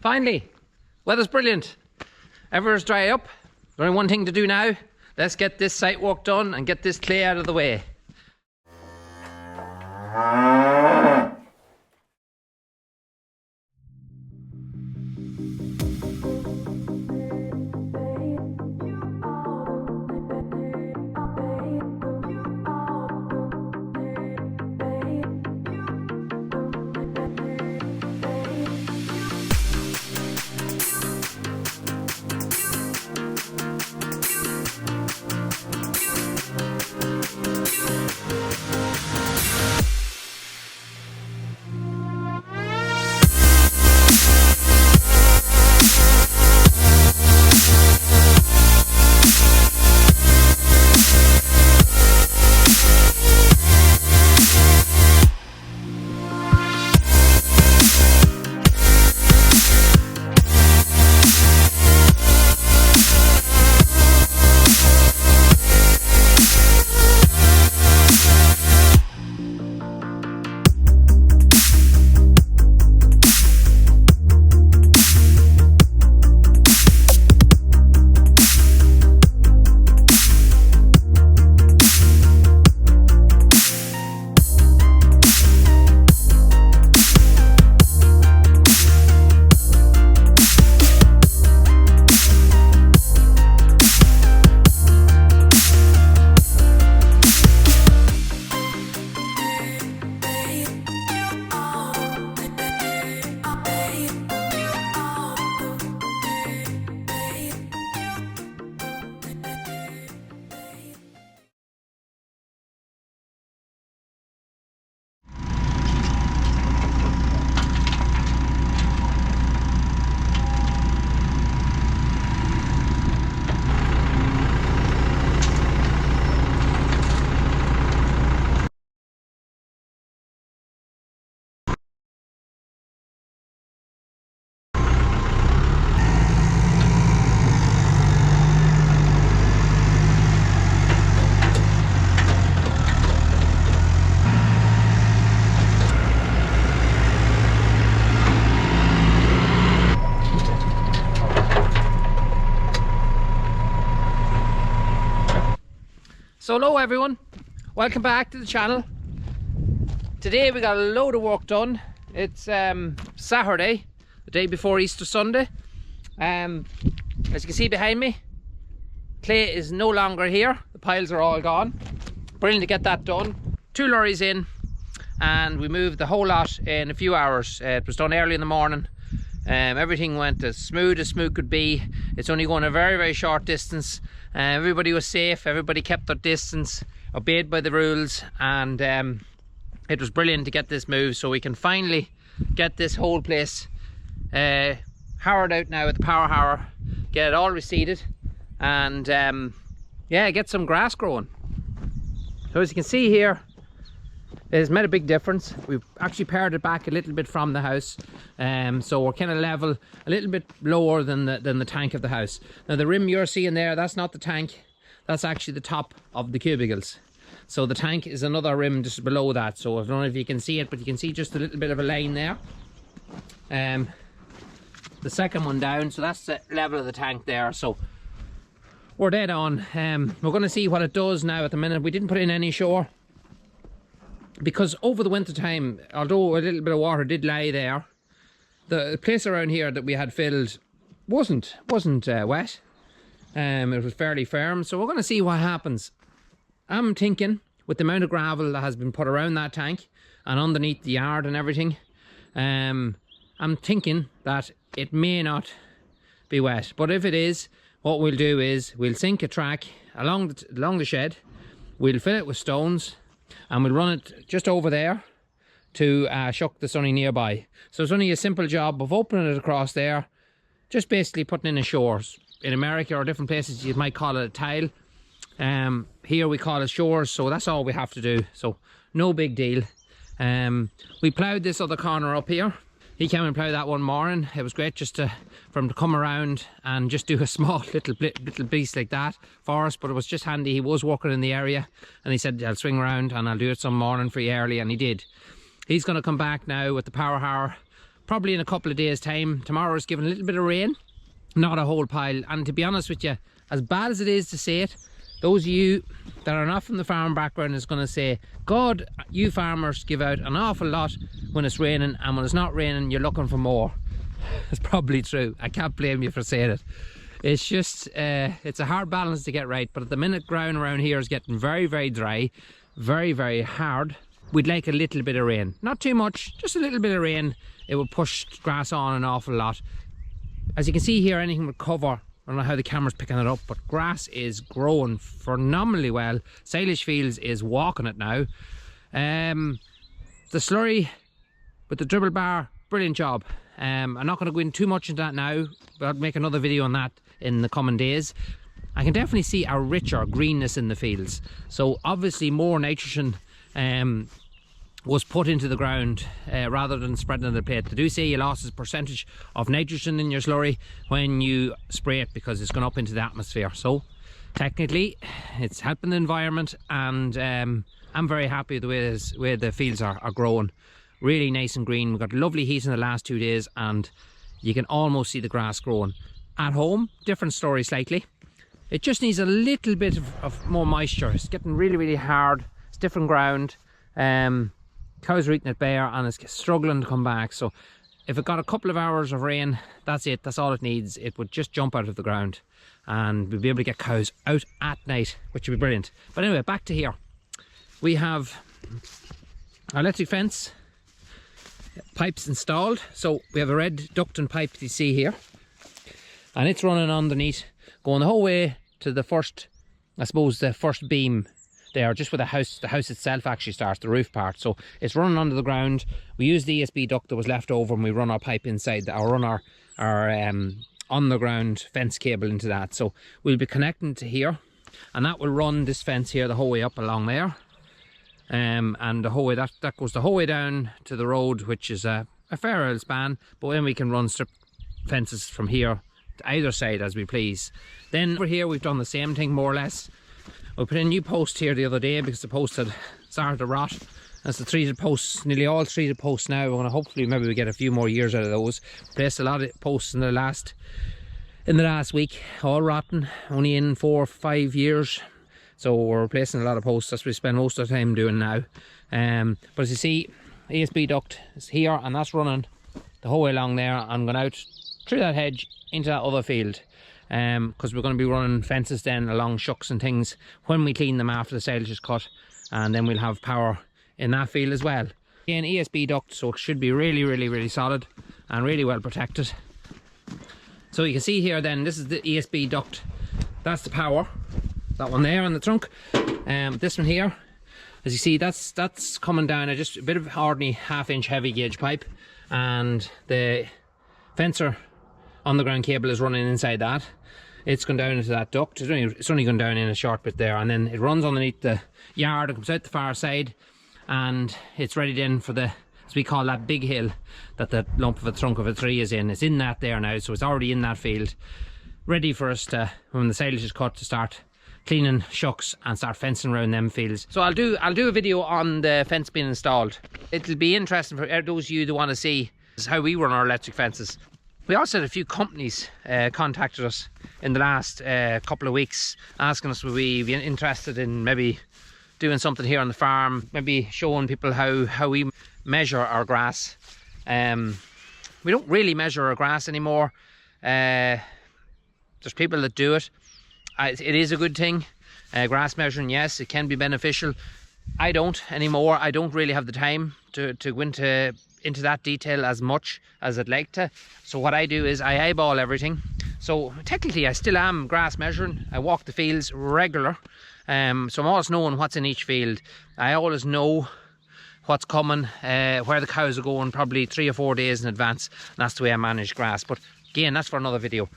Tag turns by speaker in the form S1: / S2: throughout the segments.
S1: Finally, weather's brilliant. Everywhere's dry up. There's only one thing to do now. Let's get this site walk done and get this clay out of the way. So hello everyone, welcome back to the channel. Today we got a load of work done. It's Saturday, the day before Easter Sunday. As you can see behind me, clay is no longer here. The piles are all gone. Brilliant to get that done. 2 lorries in and we moved the whole lot in a few hours. It was done early in the morning. Everything went as smooth could be. It's only going a very short distance. Everybody was safe, everybody kept their distance, obeyed by the rules, and it was brilliant to get this moved so we can finally get this whole place harrowed out now with the power harrow, get it all reseeded, and yeah, get some grass growing. So as you can see here, it has made a big difference. We've actually pared it back a little bit from the house, so we're kind of level, a little bit lower than the tank of the house. Now the rim you're seeing there, that's not the tank, that's actually the top of the cubicles. So the tank is another rim just below that. So I don't know if you can see it, but you can see just a little bit of a line there. The second one down, so that's the level of the tank there. So we're dead on. We're going to see what it does now. At the minute we didn't put in any shore, because over the winter time, although a little bit of water did lie there, the place around here that we had filled wasn't wet. It was fairly firm, so we're going to see what happens. I'm thinking with the amount of gravel that has been put around that tank and underneath the yard and everything, I'm thinking that it may not be wet. But if it is, what we'll do is we'll sink a track along the shed, we'll fill it with stones, and we'll run it just over there to Shuck the Sunny nearby. So it's only a simple job of opening it across there, just basically putting in a shores. In America or different places you might call it a tile. Here we call it shores, so that's all we have to do. So no big deal. We ploughed this other corner up here. He came and ploughed that one morning. It was great just for him to come around and just do a small little piece like that for us, but it was just handy. He was working in the area and he said, I'll swing around and I'll do it some morning for you early, and he did. He's going to come back now with the power harrow, probably in a couple of days time. Tomorrow's given a little bit of rain, not a whole pile. And to be honest with you, as bad as it is to say it, those of you that are not from the farm background is going to say, God, you farmers give out an awful lot when it's raining, and when it's not raining you're looking for more. It's probably true. I can't blame you for saying it. It's just it's a hard balance to get right. But at the minute, ground around here is getting very, very dry, very, very hard. We'd like a little bit of rain, not too much, just a little bit of rain. It will push grass on an awful lot. As you can see here, anything with cover, I don't know how the camera's picking it up, but grass is growing phenomenally well. Silage Fields is walking it now. The slurry with the dribble bar, brilliant job. I'm not going to go in too much into that now, but I'll make another video on that in the coming days. I can definitely see a richer greenness in the fields. So obviously more nitrogen was put into the ground rather than spreading on the plate. They do say you lost a percentage of nitrogen in your slurry when you spray it because it's gone up into the atmosphere. So technically it's helping the environment, and I'm very happy with the way the fields are growing. Really nice and green. We've got lovely heat in the last 2 days, and you can almost see the grass growing. At home, different story slightly. It just needs a little bit of more moisture. It's getting really, really hard. It's different ground. Cows are eating it bare and it's struggling to come back. So if it got a couple of hours of rain, that's it. That's all it needs. It would just jump out of the ground and we'll be able to get cows out at night, which would be brilliant. But anyway, back to here. We have our electric fence pipes installed. So we have a red ducting pipe that you see here, and it's running underneath, going the whole way to the first, I suppose, the first beam there, just where the house itself actually starts, the roof part. So it's running under the ground. We use the ESB duct that was left over, and we run our pipe inside, or run our on the ground fence cable into that. So we'll be connecting to here, and that will run this fence here the whole way up along there, and the whole way that goes the whole way down to the road, which is a fair old span. But then we can run strip fences from here to either side as we please. Then over here we've done the same thing more or less. We put in a new post here the other day because the post had started to rot. That's the treated posts, nearly all treated posts now. We're going to hopefully maybe we get a few more years out of those. Placed a lot of posts in the last week, all rotten, only in 4 or 5 years. So we're replacing a lot of posts. That's what we spend most of the time doing now. But as you see, ESB duct is here, and that's running the whole way along there and going out through that hedge into that other field. Because we're going to be running fences then along shucks and things when we clean them after the silage is cut, and then we'll have power in that field as well. Again, ESB duct, so it should be really, really, really solid and really well protected. So you can see here then, this is the ESB duct. That's the power, that one there on the trunk. This one here, as you see, that's coming down just a bit of ordinary 1/2 inch heavy gauge pipe, and the fencer on the ground cable is running inside that. It's gone down into that duct. It's only gone down in a short bit there, and then it runs underneath the yard and comes out the far side, and it's ready then for the, as we call that, big hill that the lump of a trunk of a tree is in. It's in that there now, so it's already in that field, ready for us to, when the silage is cut, to start cleaning shucks and start fencing around them fields. So I'll do a video on the fence being installed. It'll be interesting for those of you that want to see how we run our electric fences. We also had a few companies contacted us in the last couple of weeks, asking us would we be interested in maybe doing something here on the farm, maybe showing people how we measure our grass. We don't really measure our grass anymore. There's people that do it. It is a good thing. Grass measuring, yes, it can be beneficial. I don't anymore. I don't really have the time to go into that detail as much as I'd like to. So what I do is I eyeball everything. So technically I still am grass measuring. I walk the fields regular, so I'm always knowing what's in each field. I always know what's coming, where the cows are going, probably 3 or 4 days in advance. And that's the way I manage grass. But again, that's for another video.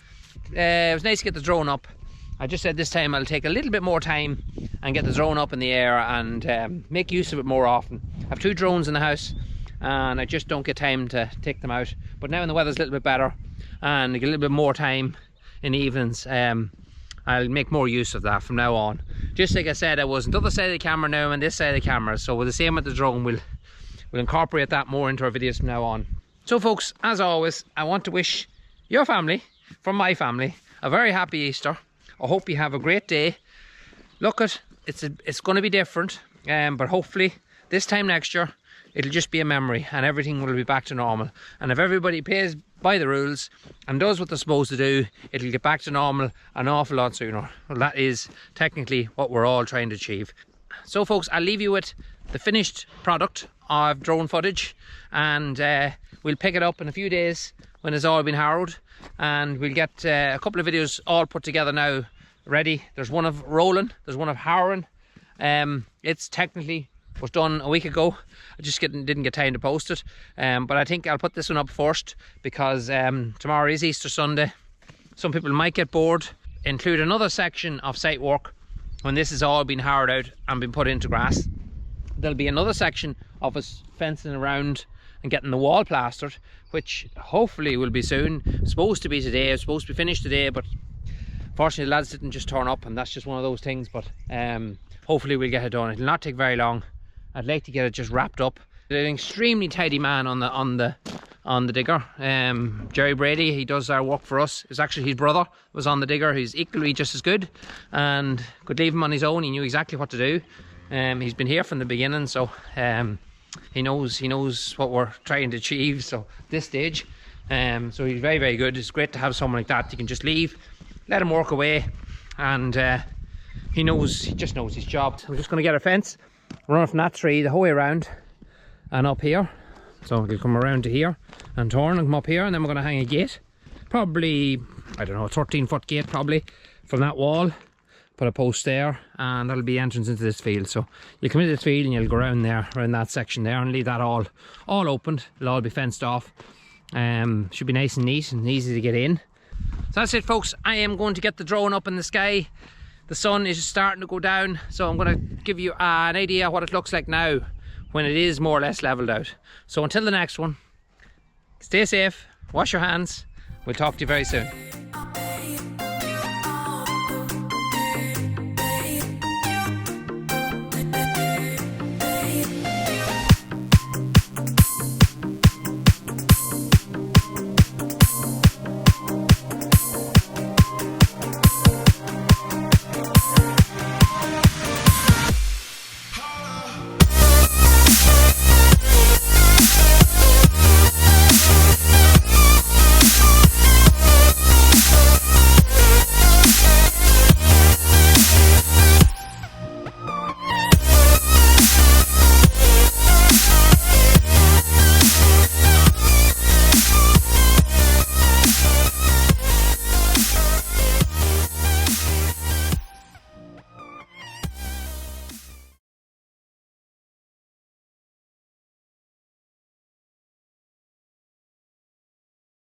S1: It was nice to get the drone up. I just said this time I'll take a little bit more time and get the drone up in the air and make use of it more often. I have 2 drones in the house, and I just don't get time to take them out. But now when the weather's a little bit better and I get a little bit more time in the evenings, I'll make more use of that from now on. Just like I said, I was on the other side of the camera now and this side of the camera, so with the same with the drone, we'll incorporate that more into our videos from now on. So folks, as always, I want to wish your family, from my family, a very happy Easter. I hope you have a great day. Look, it's going to be different, but hopefully this time next year it'll just be a memory and everything will be back to normal. And if everybody plays by the rules and does what they're supposed to do, it'll get back to normal an awful lot sooner. Well, that is technically what we're all trying to achieve. So folks, I'll leave you with the finished product of drone footage, and we'll pick it up in a few days when it's all been harrowed, and we'll get a couple of videos all put together now ready. There's one of rolling, there's one of harrowing. It's technically was done a week ago. I just didn't get time to post it, but I think I'll put this one up first because tomorrow is Easter Sunday. Some people might get bored. Include another section of site work when this has all been harrowed out and been put into grass. There'll be another section of us fencing around and getting the wall plastered, which hopefully will be soon. It's supposed to be today, it's supposed to be finished today, but fortunately the lads didn't just turn up, and that's just one of those things. But hopefully we'll get it done. It'll not take very long. I'd like to get it just wrapped up. An extremely tidy man on the digger. Jerry Brady, he does our work for us. It's actually his brother was on the digger. He's equally just as good and could leave him on his own. He knew exactly what to do. He's been here from the beginning, so he knows what we're trying to achieve. So this stage, so he's very, very good. It's great to have someone like that. You can just leave, let him work away, and he just knows his job. We're just going to get a fence, run it from that tree the whole way around and up here. So it'll come around to here and turn and come up here, and then we're going to hang a gate, probably, I don't know, a 13-foot gate probably from that wall. Put a post there, and that'll be entrance into this field. So you come into this field and you'll go around there, around that section there, and leave that all opened. It'll all be fenced off. Should be nice and neat and easy to get in. So that's it folks. I am going to get the drone up in the sky. The sun is starting to go down, so I'm going to give you an idea what it looks like now when it is more or less leveled out. So until the next one, stay safe, wash your hands. We'll talk to you very soon.